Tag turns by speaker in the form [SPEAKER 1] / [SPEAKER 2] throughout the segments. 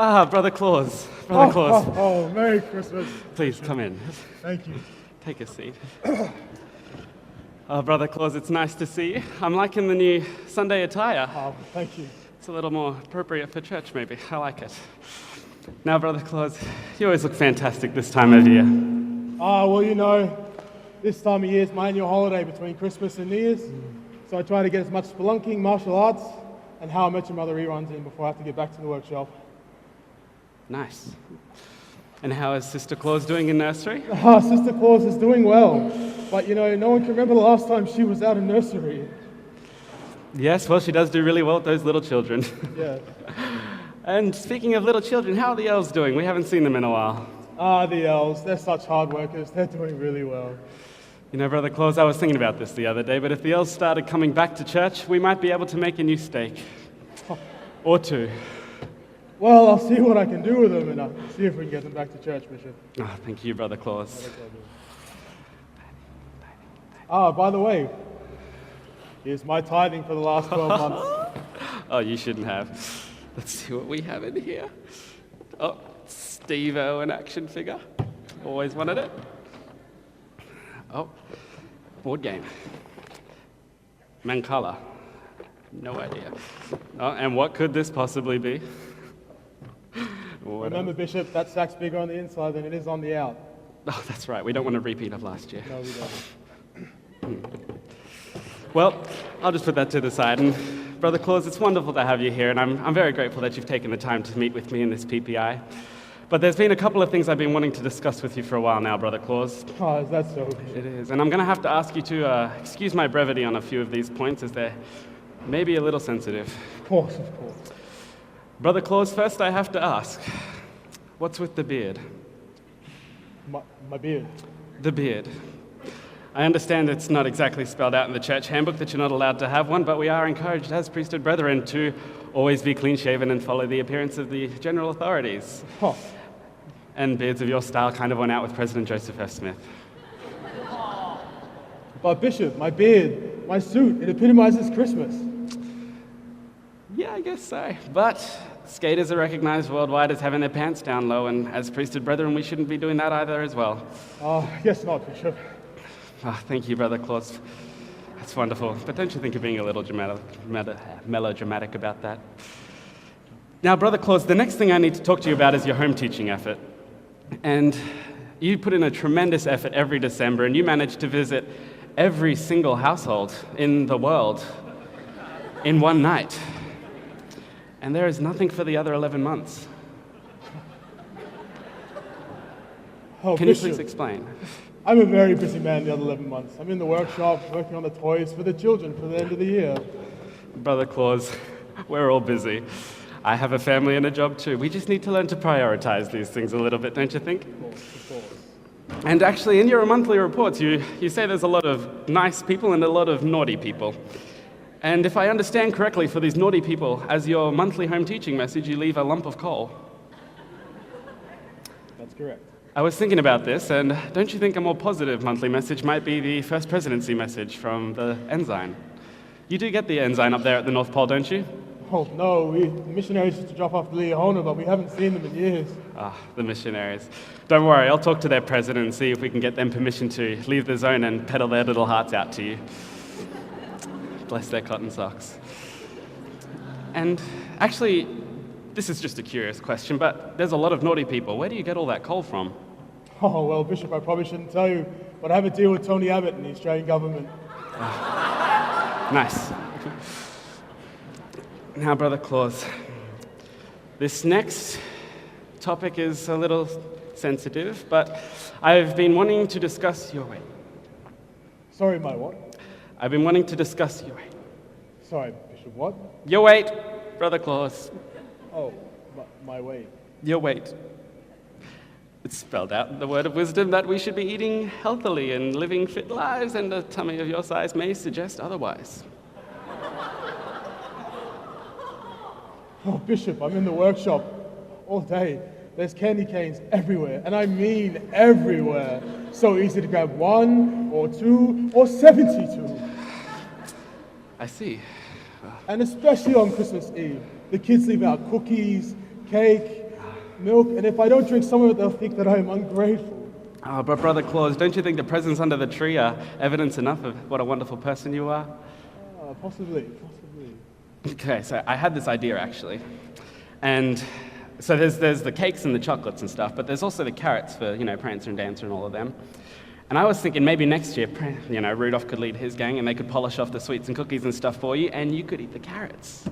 [SPEAKER 1] Brother Claus. Brother Claus.
[SPEAKER 2] Oh, Merry Christmas.
[SPEAKER 1] Please, come in.
[SPEAKER 2] Thank you.
[SPEAKER 1] Take a seat. Brother Claus, it's nice to see you. I'm liking the new Sunday attire.
[SPEAKER 2] Oh, thank you.
[SPEAKER 1] It's a little more appropriate for church, maybe. I like it. Now, Brother Claus, you always look fantastic this time of year.
[SPEAKER 2] Well, you know, this time of year is my annual holiday between Christmas and New Year's. So I try to get as much spelunking, martial arts, and How I Met Your Mother reruns in before I have to get back to the workshop.
[SPEAKER 1] Nice. And how is Sister Claus doing in nursery?
[SPEAKER 2] Sister Claus is doing well. But, you know, no one can remember the last time she was out of nursery.
[SPEAKER 1] Yes, well, she does do really well with those little children.
[SPEAKER 2] Yeah.
[SPEAKER 1] And speaking of little children, how are the elves doing? We haven't seen them in a while.
[SPEAKER 2] The elves, they're such hard workers. They're doing really well.
[SPEAKER 1] You know, Brother Claus, I was thinking about this the other day, but if the elves started coming back to church, we might be able to make a new steak. Or two.
[SPEAKER 2] Well, I'll see what I can do with them, and I'll see if we can get them back to church, Bishop.
[SPEAKER 1] Thank you, Brother Claus.
[SPEAKER 2] By the way, here's my tithing for the last 12 months.
[SPEAKER 1] Oh, you shouldn't have. Let's see what we have in here. Oh, Steve-O, an action figure. Always wanted it. Oh, board game. Mancala. No idea. Oh, and what could this possibly be?
[SPEAKER 2] Remember, Bishop, that sack's bigger on the inside than it is on the out.
[SPEAKER 1] Oh, that's right. We don't want a repeat of last year.
[SPEAKER 2] No, we don't.
[SPEAKER 1] Well, I'll just put that to the side. And Brother Claus, it's wonderful to have you here, and I'm very grateful that you've taken the time to meet with me in this PPI. But there's been a couple of things I've been wanting to discuss with you for a while now, Brother Claus.
[SPEAKER 2] Oh, is that so?
[SPEAKER 1] It is. And I'm going to have to ask you to excuse my brevity on a few of these points, as they're maybe a little sensitive.
[SPEAKER 2] Of course, of course.
[SPEAKER 1] Brother Claus, first I have to ask, what's with the beard?
[SPEAKER 2] My beard.
[SPEAKER 1] The beard. I understand it's not exactly spelled out in the church handbook that you're not allowed to have one, but we are encouraged as priesthood brethren to always be clean-shaven and follow the appearance of the general authorities.
[SPEAKER 2] Oh.
[SPEAKER 1] And beards of your style kind of went out with President Joseph F. Smith.
[SPEAKER 2] But Bishop, my beard, my suit, it epitomizes Christmas.
[SPEAKER 1] Yeah, I guess so. But skaters are recognized worldwide as having their pants down low, and as priesthood brethren, we shouldn't be doing that either as well.
[SPEAKER 2] I guess not, Bishop.
[SPEAKER 1] Thank you, Brother Claus. That's wonderful. But don't you think you're being a little melodramatic about that? Now, Brother Claus, the next thing I need to talk to you about is your home teaching effort. And you put in a tremendous effort every December, and you manage to visit every single household in the world in one night. And there is nothing for the other 11 months.
[SPEAKER 2] Oh,
[SPEAKER 1] Can you
[SPEAKER 2] Bishop,
[SPEAKER 1] please explain?
[SPEAKER 2] I'm a very busy man the other 11 months. I'm in the workshop working on the toys for the children for the end of the year.
[SPEAKER 1] Brother Claus, we're all busy. I have a family and a job too. We just need to learn to prioritize these things a little bit, don't you think?
[SPEAKER 2] Of course.
[SPEAKER 1] And actually, in your monthly reports, you say there's a lot of nice people and a lot of naughty people. And if I understand correctly, for these naughty people, as your monthly home teaching message, you leave a lump of coal.
[SPEAKER 2] That's correct.
[SPEAKER 1] I was thinking about this, and don't you think a more positive monthly message might be the First Presidency message from the Ensign? You do get the Ensign up there at the North Pole, don't you?
[SPEAKER 2] Oh, no, the missionaries used to drop off the Leona, but we haven't seen them in years.
[SPEAKER 1] The missionaries. Don't worry, I'll talk to their president and see if we can get them permission to leave the zone and peddle their little hearts out to you. Bless their cotton socks. And actually, this is just a curious question, but there's a lot of naughty people. Where do you get all that coal from?
[SPEAKER 2] Oh, well, Bishop, I probably shouldn't tell you, but I have a deal with Tony Abbott and the Australian government.
[SPEAKER 1] Nice. Now, Brother Claus, this next topic is a little sensitive, but I've been wanting to discuss your weight.
[SPEAKER 2] Sorry, my what?
[SPEAKER 1] I've been wanting to discuss your weight.
[SPEAKER 2] Sorry, Bishop, what?
[SPEAKER 1] Your weight, Brother Claus.
[SPEAKER 2] Oh, my weight.
[SPEAKER 1] Your weight. It's spelled out in the word of wisdom that we should be eating healthily and living fit lives, and a tummy of your size may suggest otherwise.
[SPEAKER 2] Oh, Bishop, I'm in the workshop all day. There's candy canes everywhere, and I mean everywhere. So easy to grab 1 or 2 or 72.
[SPEAKER 1] I see.
[SPEAKER 2] And especially on Christmas Eve. The kids leave out cookies, cake, milk, and if I don't drink some of it, they'll think that I am ungrateful.
[SPEAKER 1] Oh, but Brother Claus, don't you think the presents under the tree are evidence enough of what a wonderful person you are?
[SPEAKER 2] Possibly.
[SPEAKER 1] Okay, so I had this idea actually. And so there's the cakes and the chocolates and stuff, but there's also the carrots for, Prancer and Dancer and all of them. And I was thinking maybe next year, Rudolph could lead his gang and they could polish off the sweets and cookies and stuff for you, and you could eat the carrots.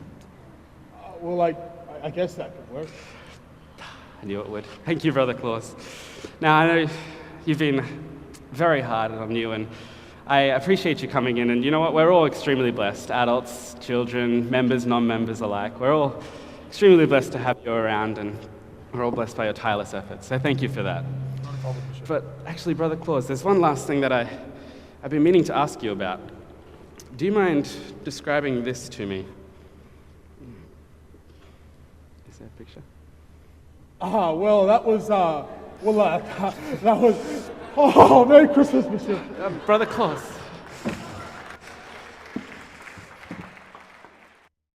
[SPEAKER 2] I guess that could work.
[SPEAKER 1] I knew it would. Thank you, Brother Claus. Now, I know you've been very hard on you, and I appreciate you coming in, and you know what? We're all extremely blessed, adults, children, members, non-members alike. We're all extremely blessed to have you around, and we're all blessed by your tireless efforts, so thank you for that.
[SPEAKER 2] Not a problem, Bishop.
[SPEAKER 1] But actually, Brother Claus, there's one last thing that I've been meaning to ask you about. Do you mind describing this to me? Is there a picture?
[SPEAKER 2] That was, Merry Christmas, Bishop.
[SPEAKER 1] Brother Claus.